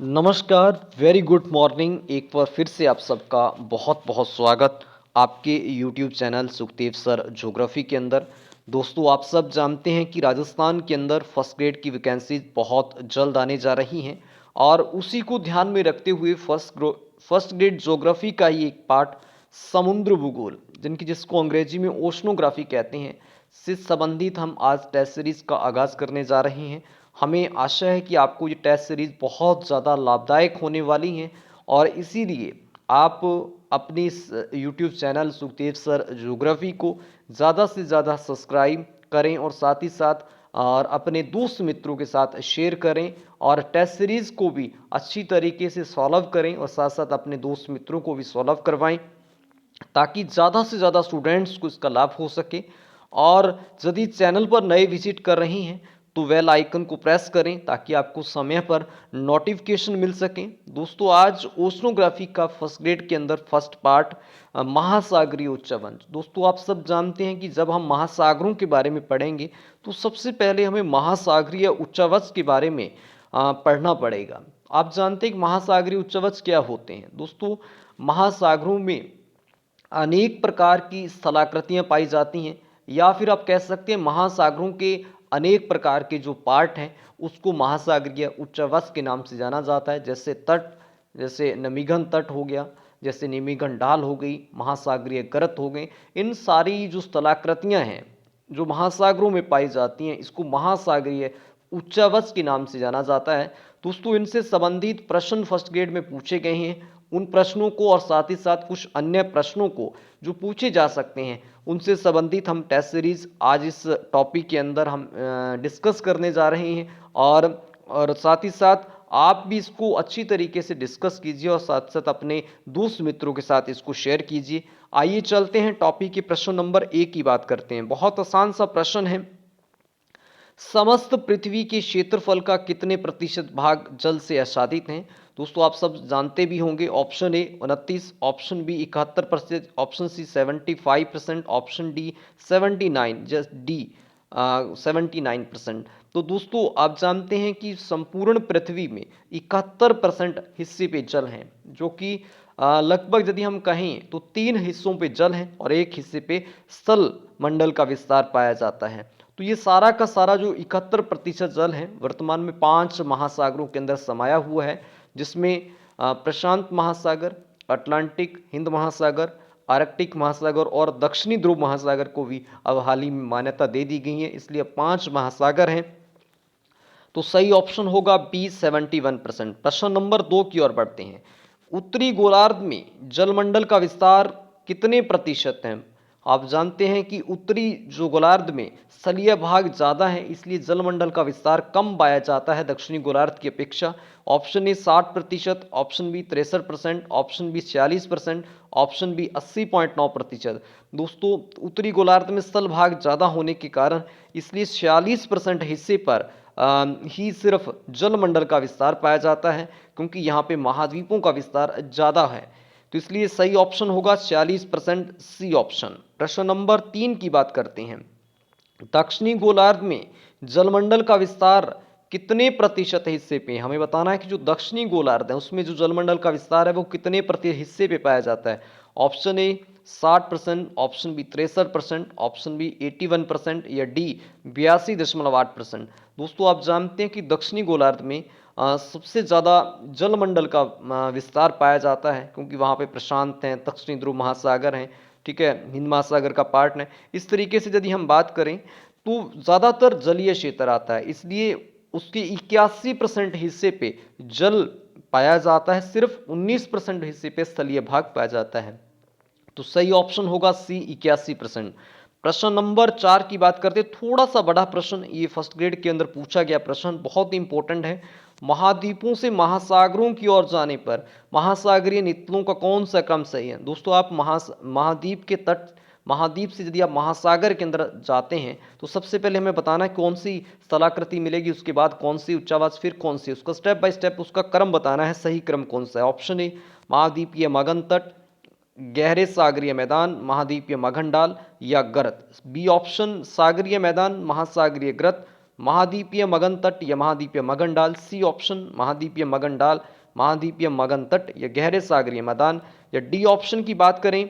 नमस्कार, very good morning. एक बार फिर से आप सबका बहुत बहुत स्वागत आपके YouTube channel Sukhdev sir geography के अंदर। दोस्तों, आप सब जानते हैं कि राजस्थान के अंदर फर्स्ट ग्रेड की वैकेंसीज बहुत जल्द आने जा रही हैं और उसी को ध्यान में रखते हुए फर्स्ट ग्रेड ज्योग्राफी का ही एक पार्ट समुद्र भूगोल, जिसको अंग्रेजी में ओशनोग्राफी कहते हैं, से संबंधित हम आज टेस्ट सीरीज का आगाज़ करने जा रहे हैं। हमें आशा है कि आपको ये टेस्ट सीरीज़ बहुत ज़्यादा लाभदायक होने वाली हैं और इसीलिए आप अपनी इस YouTube channel Sukhdev sir geography को ज़्यादा से ज़्यादा सब्सक्राइब करें और साथ ही साथ और अपने दोस्त मित्रों के साथ शेयर करें और टेस्ट सीरीज़ को भी अच्छी तरीके से सॉल्व करें और साथ साथ अपने दोस्त मित्रों को भी सॉल्व करवाएं ताकि ज़्यादा से ज़्यादा स्टूडेंट्स को इसका लाभ हो सके। और यदि चैनल पर नए विजिट कर रहे हैं तो बेल आइकन को प्रेस करें ताकि आपको समय पर नोटिफिकेशन मिल सके। दोस्तों, आज ओशनोग्राफी का फर्स्ट ग्रेड के अंदर फर्स्ट पार्ट महासागरीय उच्चवंश। दोस्तों, आप सब जानते हैं कि जब हम महासागरों के बारे में पढ़ेंगे तो सबसे पहले हमें महासागरीय उच्चवंश के बारे में पढ़ना पड़ेगा। आप जानते हैं कि महासागरीय उच्चवंश क्या होते हैं। दोस्तों, महासागरों में अनेक प्रकार की स्थलाकृतियाँ पाई जाती हैं या फिर आप कह सकते हैं महासागरों के अनेक प्रकार के जो पार्ट हैं उसको महासागरीय उच्चवंश के नाम से जाना जाता है। जैसे तट, जैसे नमीघन तट हो गया, जैसे नमीघन ढाल हो गई, महासागरीय गर्त हो गए। इन सारी जो स्थलाकृतियाँ हैं जो महासागरों में पाई जाती हैं इसको महासागरीय उच्चवंश के नाम से जाना जाता है। दोस्तों, इनसे संबंधित प्रश्न फर्स्ट ग्रेड में पूछे गए हैं। उन प्रश्नों को और साथ ही साथ कुछ अन्य प्रश्नों को जो पूछे जा सकते हैं उनसे संबंधित हम टेस्ट सीरीज आज इस टॉपिक के अंदर हम डिस्कस करने जा रहे हैं। और साथ ही साथ आप भी इसको अच्छी तरीके से डिस्कस कीजिए और साथ साथ अपने दोस्त मित्रों के साथ इसको शेयर कीजिए। आइए चलते हैं टॉपिक के प्रश्न नंबर 1 की बात करते हैं। बहुत आसान सा प्रश्न है। समस्त पृथ्वी के क्षेत्रफल का कितने प्रतिशत भाग जल से आच्छादित हैं। दोस्तों, आप सब जानते भी होंगे। Option A 29, option B 71%, option C 75%, option D 79, just D 79%। तो दोस्तों, आप जानते हैं कि संपूर्ण पृथ्वी में 71% हिस्से पे जल हैं, जो कि लगभग यदि हम कहें तो 3 हिस्सों पे जल हैं और एक हिस्से पे स्थल मंडल का विस्तार पाया जाता है। तो ये सारा का सारा जो 71% जल है वर्तमान में 5 महासागरों के अंदर समाया हुआ है, जिसमें प्रशांत महासागर, अटलांटिक, हिंद महासागर, आर्कटिक महासागर और दक्षिणी ध्रुव महासागर को भी अब हाल ही में मान्यता दे दी गई है। इसलिए 5 महासागर हैं। तो सही ऑप्शन होगा बी 71%। प्रश्न नंबर 2 की ओर बढ़ते हैं। उत्तरी गोलार्ध में जलमंडल का विस्तार कितने प्रतिशत है। आप जानते हैं कि उत्तरी जो गोलार्ध में स्थलीय भाग ज़्यादा है, इसलिए जलमंडल का विस्तार कम पाया जाता है दक्षिणी गोलार्ध की अपेक्षा। Option A 60%, option B 63%, option B 46%, option B 80.9%। दोस्तों, उत्तरी गोलार्ध में स्थल भाग ज़्यादा होने के कारण इसलिए 46% हिस्से पर ही सिर्फ जलमंडल का विस्तार पाया जाता है, क्योंकि यहाँ पे महाद्वीपों का विस्तार ज़्यादा है। तो इसलिए सही ऑप्शन होगा 46%, सी ऑप्शन। प्रश्न नंबर 3 की बात करते हैं। दक्षिणी गोलार्ध में जलमंडल का विस्तार कितने प्रतिशत हिस्से पे। हमें बताना है कि जो दक्षिणी गोलार्ध है उसमें जो जलमंडल का विस्तार है वो कितने प्रति हिस्से पे पाया जाता है। Option A 60%, option B 63%, option B 81% या डी 82.8%। दोस्तों, आप जानते हैं कि दक्षिणी गोलार्ध में सबसे ज़्यादा जलमंडल का विस्तार पाया जाता है, क्योंकि वहाँ पे प्रशांत हैं, दक्षिणी ध्रुव महासागर हैं, ठीक है, हिंद महासागर का पार्ट है। इस तरीके से यदि हम बात करें तो ज़्यादातर जलीय क्षेत्र आता है, इसलिए उसके 81% हिस्से पे जल पाया जाता है, सिर्फ 19% हिस्से पे स्थलीय भाग पाया जाता है। तो सही ऑप्शन होगा सी 81%। प्रश्न नंबर 4 की बात करते हैं। थोड़ा सा बड़ा प्रश्न, ये फर्स्ट ग्रेड के अंदर पूछा गया प्रश्न, बहुत इंपॉर्टेंट है। महाद्वीपों से महासागरों की ओर जाने पर महासागरीय नितलों का कौन सा क्रम सही है। दोस्तों, आप महाद्वीप के तट, महाद्वीप से यदि आप महासागर के अंदर जाते हैं तो सबसे पहले हमें बताना है कौन सी स्थलाकृति मिलेगी, उसके बाद कौन सी उच्चावास, फिर कौन सी, उसका स्टेप बाय स्टेप उसका क्रम बताना है। सही क्रम कौन सा है। ऑप्शन ए महाद्वीपीय मगन तट, गहरे सागरीय मैदान, महाद्वीपीय मगन डाल या गर्त। बी ऑप्शन सागरीय मैदान, महासागरीय ग्रत, महाद्वीपीय मगन तट या महाद्वीपीय मगन डाल, सी ऑप्शन महाद्वीपीय मगन डाल, महाद्वीपीय मगन तट या गहरे सागरीय मैदान, या डी ऑप्शन की बात करें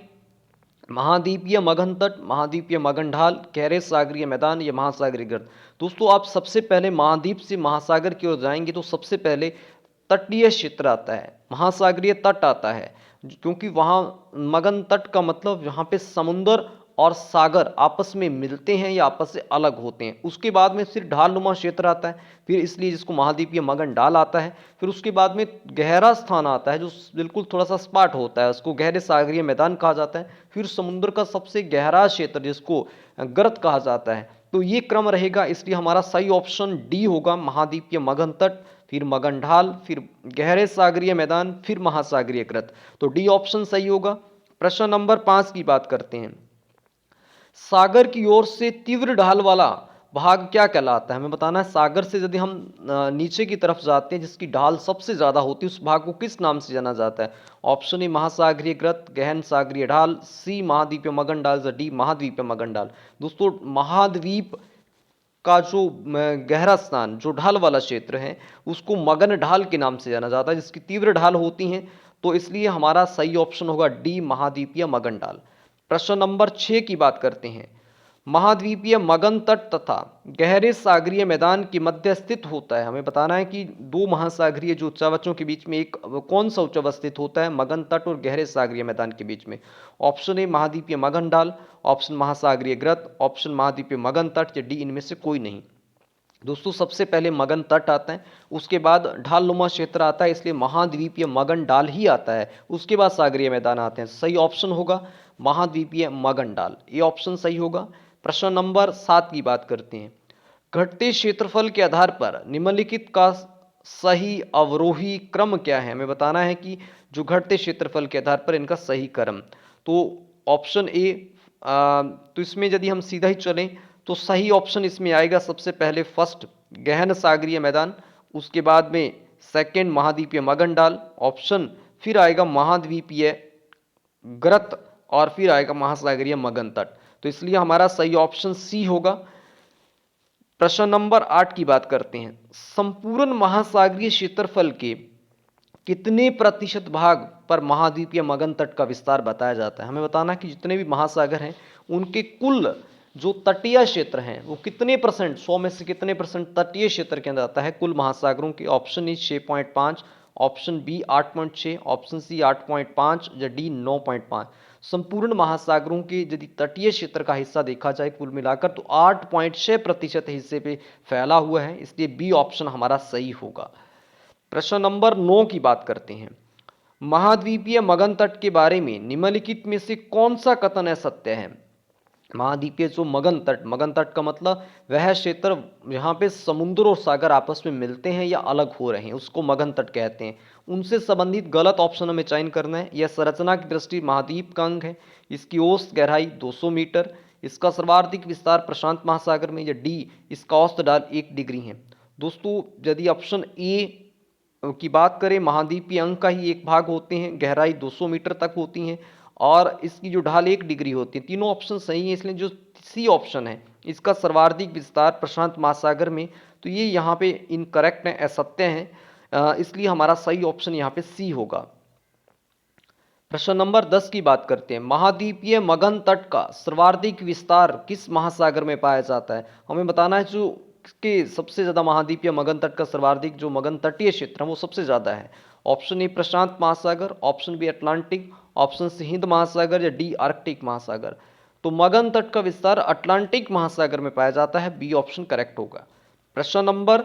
महाद्वीपीय मगन तट, महाद्वीपीय मगन ढाल, गहरे सागरीय मैदान या महासागरीय गर्त। दोस्तों आप सबसे पहले महाद्वीप से महासागर की ओर जाएंगे तो सबसे पहले तटीय क्षेत्र आता है, महासागरीय तट आता है, क्योंकि वहाँ मगन तट का मतलब यहाँ पे समुंदर और सागर आपस में मिलते हैं या आपस से अलग होते हैं। उसके बाद में फिर ढालनुमा क्षेत्र आता है, फिर इसलिए जिसको महाद्वीपीय मगन डाल आता है। फिर उसके बाद में गहरा स्थान आता है जो बिल्कुल थोड़ा सा सपाट होता है, उसको गहरे सागरीय मैदान कहा जाता है। फिर समुद्र का सबसे गहरा क्षेत्र जिसको गर्त कहा जाता है। तो ये क्रम रहेगा, इसलिए हमारा सही ऑप्शन डी होगा, महाद्वीपीय मगन तट, फिर मगन ढाल, फिर गहरे सागरीय मैदान, फिर महासागरीय कृत। तो डी ऑप्शन सही होगा। प्रश्न नंबर 5 की बात करते हैं। सागर की ओर से तीव्र ढाल वाला भाग क्या कहलाता है? हमें बताना है सागर से यदि हम नीचे की तरफ जाते हैं जिसकी ढाल सबसे ज्यादा होती है उस भाग को किस नाम से जाना जाता है? ऑप्शन ए महासागरीय कृत, गहन सागरीय ढाल, सी महाद्वीपीय मगन डाल, या डी महाद्वीपीय मगन डाल। दोस्तों महाद्वीप का जो गहरा स्थान जो ढाल वाला क्षेत्र है उसको मगन ढाल के नाम से जाना जाता है, जिसकी तीव्र ढाल होती हैं। तो इसलिए हमारा सही ऑप्शन होगा डी महाद्वीपीय मगन डाल। प्रश्न नंबर 6 की बात करते हैं। महाद्वीपीय मगन तट तथा गहरे सागरीय मैदान के मध्य स्थित होता है। हमें बताना है कि दो महासागरीय जो उच्चावचों के बीच में एक कौन सा उच्चावच स्थित होता है? मगन तट और गहरे सागरीय मैदान के बीच में। ऑप्शन ए महाद्वीपीय मगन डाल, ऑप्शन महासागरीय ग्रत, ऑप्शन महाद्वीपीय मगन तट, या डी इनमें से कोई नहीं। दोस्तों सबसे पहले मगन तट आता है, उसके बाद ढालनुमा क्षेत्र आता है, इसलिए महाद्वीपीय मगन डाल ही आता है। उसके बाद सागरीय मैदान आते हैं। सही ऑप्शन होगा महाद्वीपीय मगन डाल, ये ऑप्शन सही होगा। प्रश्न नंबर 7 की बात करते हैं। घटते क्षेत्रफल के आधार पर निम्नलिखित का सही अवरोही क्रम क्या है? हमें बताना है कि जो घटते क्षेत्रफल के आधार पर इनका सही क्रम। तो ऑप्शन ए, तो इसमें यदि हम सीधा ही चलें तो सही ऑप्शन इसमें आएगा सबसे पहले फर्स्ट गहन सागरीय मैदान, उसके बाद में सेकंड महाद्वीपीय मगन डाल, ऑप्शन फिर आएगा महाद्वीपीय ग्रत, और फिर आएगा महासागरीय मगन तट। तो इसलिए हमारा सही ऑप्शन सी होगा। प्रश्न नंबर 8 की बात करते हैं। संपूर्ण महासागरीय क्षेत्रफल के कितने प्रतिशत भाग पर महाद्वीपीय मगन तट का विस्तार बताया जाता है? हमें बताना कि जितने भी महासागर हैं उनके कुल जो तटीय क्षेत्र हैं वो कितने परसेंट, 100 में से कितने परसेंट तटीय क्षेत्र के अंदर आता है कुल महासागरों के? Option A 6.5, option B 8.6, option C 8.5, या डी 9.5। संपूर्ण महासागरों के यदि तटीय क्षेत्र का हिस्सा देखा जाए कुल मिलाकर तो 8.6% हिस्से पे फैला हुआ है, इसलिए बी ऑप्शन हमारा सही होगा। प्रश्न नंबर 9 की बात करते हैं। महाद्वीपीय मगन तट के बारे में निम्नलिखित में से कौन सा कथन असत्य है? महाद्वीपीय जो मगन तट का मतलब वह क्षेत्र जहाँ पे समुद्र और सागर आपस में मिलते हैं या अलग हो रहे हैं उसको मगन तट कहते हैं। उनसे संबंधित गलत ऑप्शन हमें चयन करना है। यह संरचना की दृष्टि महाद्वीप का अंग है, इसकी औसत गहराई 200 मीटर, इसका सर्वाधिक विस्तार प्रशांत महासागर में, या डी इसका औसत ढाल 1 डिग्री है। दोस्तों यदि ऑप्शन ए की बात करें महाद्वीपीय अंग का ही एक भाग होते हैं, गहराई 200 मीटर तक होती है और इसकी जो ढाल 1 डिग्री होती है। तीनों ऑप्शन सही है, इसलिए जो सी ऑप्शन है इसका सर्वाधिक विस्तार प्रशांत महासागर में, तो ये यहाँ पे इनकरेक्ट है, असत्य है, इसलिए हमारा सही ऑप्शन यहाँ पे सी होगा। प्रश्न नंबर 10 की बात करते हैं। महाद्वीपीय मगन तट का सर्वाधिक विस्तार किस महासागर में पाया जाता है? हमें बताना है जो के सबसे ज्यादा महाद्वीपीय मगन तट का सर्वाधिक जो मगन तटीय क्षेत्र है वो सबसे ज्यादा है। ऑप्शन ए प्रशांत महासागर, option B Atlantic, option C Hind महासागर, या डी आर्कटिक महासागर। तो मगन तट का विस्तार अटलांटिक महासागर में पाया जाता है, बी ऑप्शन करेक्ट होगा। प्रश्न नंबर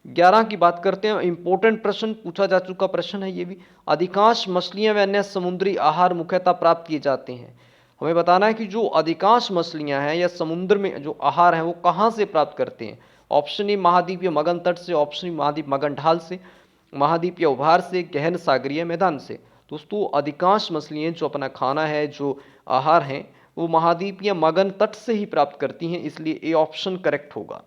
11 की बात करते हैं। इंपॉर्टेंट प्रश्न पूछा जा चुका प्रश्न है ये भी। अधिकांश मछलियां व अन्य समुद्री आहार मुख्यतः प्राप्त किए जाते हैं। हमें बताना है कि जो अधिकांश मछलियां हैं या समुद्र में जो आहार है वो कहाँ से प्राप्त करते हैं? ऑप्शन ए महाद्वीपीय मगन तट से, ऑप्शन महाद्वीप मगन ढाल से, महाद्वीपीय उभार से, गहन सागरीय मैदान से। दोस्तों अधिकांश मछलियां जो अपना खाना है जो आहार हैं वो महाद्वीपीय मगन तट से ही प्राप्त करती हैं, इसलिए ए ऑप्शन करेक्ट होगा।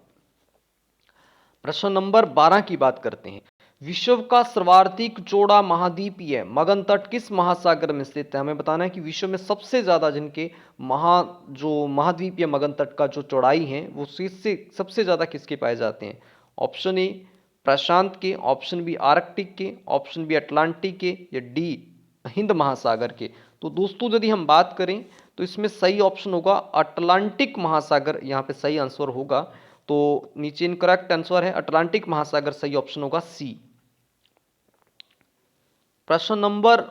प्रश्न नंबर 12 की बात करते हैं। विश्व का सर्वाधिक चौड़ा महाद्वीपीय मगन तट किस महासागर में स्थित है? हमें बताना है कि विश्व में सबसे ज्यादा जिनके जो महाद्वीपीय मगन तट का जो चौड़ाई है वो सबसे ज्यादा किसके पाए जाते हैं? ऑप्शन ए प्रशांत के, ऑप्शन बी आर्कटिक के, ऑप्शन बी अटलांटिक के, या डी हिंद महासागर के। तो दोस्तों यदि हम बात करें तो इसमें सही ऑप्शन होगा अटलांटिक महासागर, यहाँ पे सही आंसर होगा। तो नीचे इनकरेक्ट आंसर है अटलांटिक महासागर, सही ऑप्शन होगा सी। प्रश्न नंबर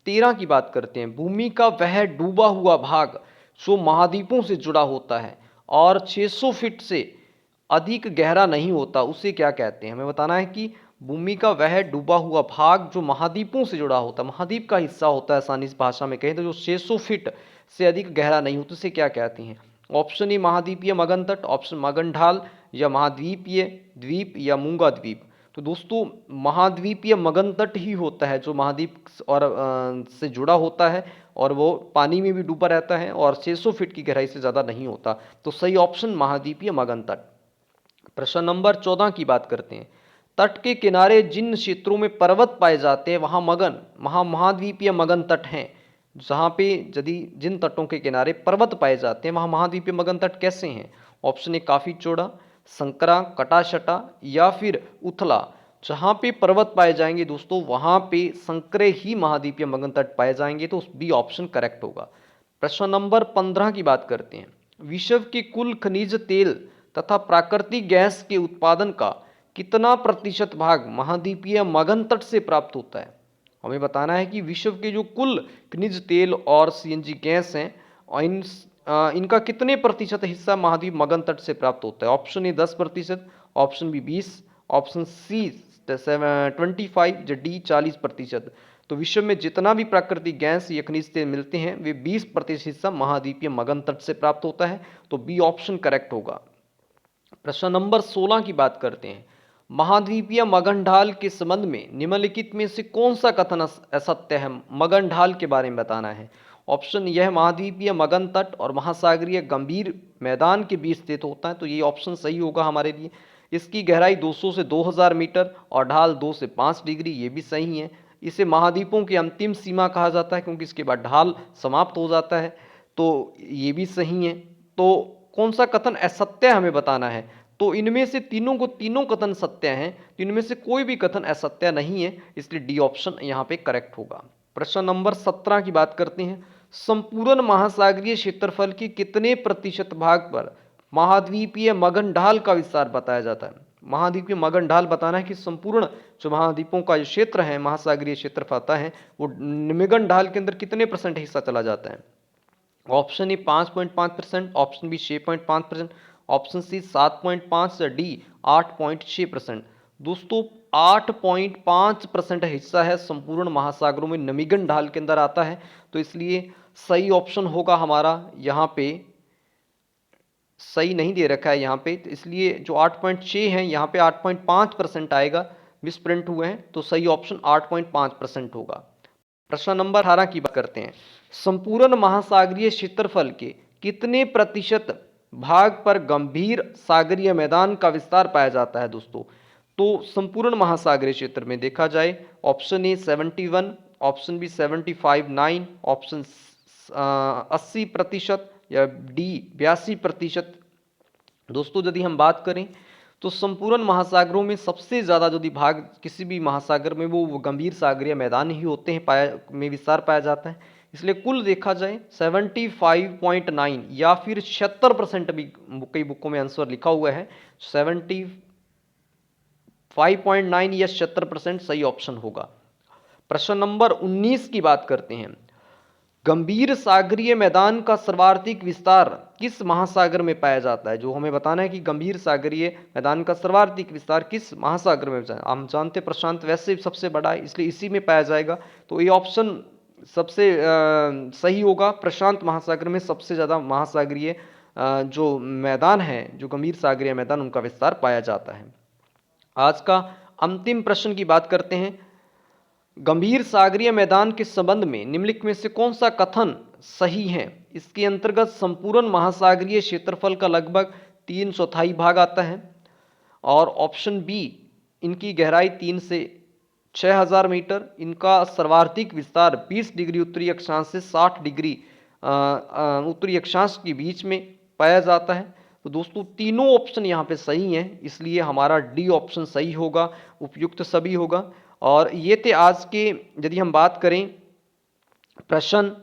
13 की बात करते हैं। भूमि का वह डूबा हुआ भाग जो महाद्वीपों से जुड़ा होता है और 600 फीट से अधिक गहरा नहीं होता, उसे क्या कहते हैं? हमें बताना है कि भूमि का वह डूबा हुआ भाग जो महाद्वीपों से जुड़ा होता है, महाद्वीप का हिस्सा होता है, आसानी से भाषा में कहें तो, जो 600 फीट से अधिक गहरा नहीं होता, उसे क्या कहते हैं? ऑप्शन ए महाद्वीपीय मगन तट, ऑप्शन मगन ढाल, या महाद्वीपीय द्वीप, या मूंगा द्वीप। तो दोस्तों महाद्वीपीय मगन तट ही होता है जो महाद्वीप और से जुड़ा होता है और वो पानी में भी डूबा रहता है और 600 फीट की गहराई से ज़्यादा नहीं होता। तो सही ऑप्शन महाद्वीपीय मगन तट। प्रश्न नंबर 14 की बात करते हैं। तट के किनारे जिन क्षेत्रों में पर्वत पाए जाते हैं वहाँ महाद्वीपीय मगन तट हैं। जहाँ पे यदि जिन तटों के किनारे पर्वत पाए जाते हैं वहाँ महाद्वीपीय मगन तट कैसे हैं? ऑप्शन ए काफ़ी चौड़ा, संकरा, कटाशटा, या फिर उथला। जहाँ पे पर्वत पाए जाएंगे दोस्तों वहाँ पे संकरे ही महाद्वीपीय मगन तट पाए जाएंगे, तो बी ऑप्शन करेक्ट होगा। प्रश्न नंबर 15 की बात करते हैं। विश्व के कुल खनिज तेल तथा प्राकृतिक गैस के उत्पादन का कितना प्रतिशत भाग महाद्वीपीय मगन तट से प्राप्त होता है? हमें बताना है कि विश्व के जो कुल खनिज तेल और सीएनजी गैस हैं और इनका कितने प्रतिशत हिस्सा महाद्वीप मगन तट से प्राप्त होता है? Option A 10%, option B 20, option C 25, या डी 40%। तो विश्व में जितना भी प्राकृतिक गैस या खनिज तेल मिलते हैं वे 20% हिस्सा महाद्वीपीय मगन तट से प्राप्त होता है, तो बी ऑप्शन करेक्ट होगा। प्रश्न नंबर 16 की बात करते हैं। महाद्वीपीय मगन ढाल के संबंध में निम्नलिखित में से कौन सा कथन असत्य है? मगन ढाल के बारे में बताना है। ऑप्शन यह महाद्वीपीय मगन तट और महासागरीय गंभीर मैदान के बीच स्थित होता है, तो ये ऑप्शन सही होगा हमारे लिए। इसकी गहराई 200 से 2000 मीटर और ढाल 2 से 5 डिग्री, ये भी सही है। इसे महाद्वीपों की अंतिम सीमा कहा जाता है क्योंकि इसके बाद ढाल समाप्त हो जाता है, तो ये भी सही है। तो कौन सा कथन असत्य हमें बताना है? तो इनमें से तीनों कथन सत्य हैं, तो इनमें से कोई भी कथन असत्य नहीं है, इसलिए डी ऑप्शन यहाँ पे करेक्ट होगा। प्रश्न नंबर 17 की बात करते हैं। संपूर्ण महासागरीय क्षेत्रफल के कितने प्रतिशत भाग पर महाद्वीपीय मगन ढाल का विस्तार बताया जाता है? महाद्वीपीय मगन ढाल बताना है कि संपूर्ण जो महाद्वीपों का जो क्षेत्र है, महासागरीय क्षेत्र आता है, वो मगन ढाल के अंदर कितने % हिस्सा चला जाता है? Option A 5.5%, option B 6.5%, option C 7.5, या डी 8.6%। दोस्तों 8.5% हिस्सा है संपूर्ण महासागरों में नमीगन ढाल के अंदर आता है, तो इसलिए सही ऑप्शन होगा हमारा। यहाँ पे सही नहीं दे रखा है यहाँ पे, तो इसलिए जो 8.6 है यहाँ पे 8.5% आएगा, मिसप्रिंट हुए हैं, तो सही ऑप्शन 8.5% होगा। प्रश्न नंबर 18 की बात करते हैं। संपूर्ण महासागरीय क्षेत्रफल के कितने प्रतिशत भाग पर गंभीर सागरीय मैदान का विस्तार पाया जाता है दोस्तों? तो संपूर्ण महासागरीय क्षेत्र में देखा जाए option A 71, option B 75, 9, option 80%, या डी 82%। दोस्तों यदि हम बात करें तो संपूर्ण महासागरों में सबसे ज़्यादा यदि भाग किसी भी महासागर में वो गंभीर सागरीय मैदान ही होते हैं में विस्तार पाया जाता है, इसलिए कुल देखा जाए 75.9 या फिर 76% भी कई बुकों में आंसर लिखा हुआ है, 75.9 या 76% सही ऑप्शन होगा। प्रश्न नंबर 19 की बात करते हैं। गंभीर सागरीय मैदान का सर्वाधिक विस्तार किस महासागर में पाया जाता है? जो हमें बताना है कि गंभीर सागरीय मैदान का सर्वाधिक विस्तार किस महासागर में पाया? हम जानते हैं प्रशांत वैसे सबसे बड़ा है, इसलिए इसी में पाया जाएगा, तो ये ऑप्शन सबसे सही होगा। प्रशांत महासागर में सबसे ज़्यादा महासागरीय जो मैदान है, जो गंभीर सागरीय मैदान, उनका विस्तार पाया जाता है। आज का अंतिम प्रश्न की बात करते हैं। गंभीर सागरीय मैदान के संबंध में निम्नलिखित में से कौन सा कथन सही है? इसके अंतर्गत संपूर्ण महासागरीय क्षेत्रफल का लगभग 3/4 भाग आता है, और ऑप्शन बी इनकी गहराई 3 से 6000 मीटर, इनका सर्वाधिक विस्तार 20 डिग्री उत्तरी अक्षांश से 60 डिग्री उत्तरी अक्षांश के बीच में पाया जाता है। तो दोस्तों तीनों ऑप्शन यहाँ पे सही हैं, इसलिए हमारा डी ऑप्शन सही होगा, उपयुक्त सभी होगा। और ये थे आज के, यदि हम बात करें प्रश्न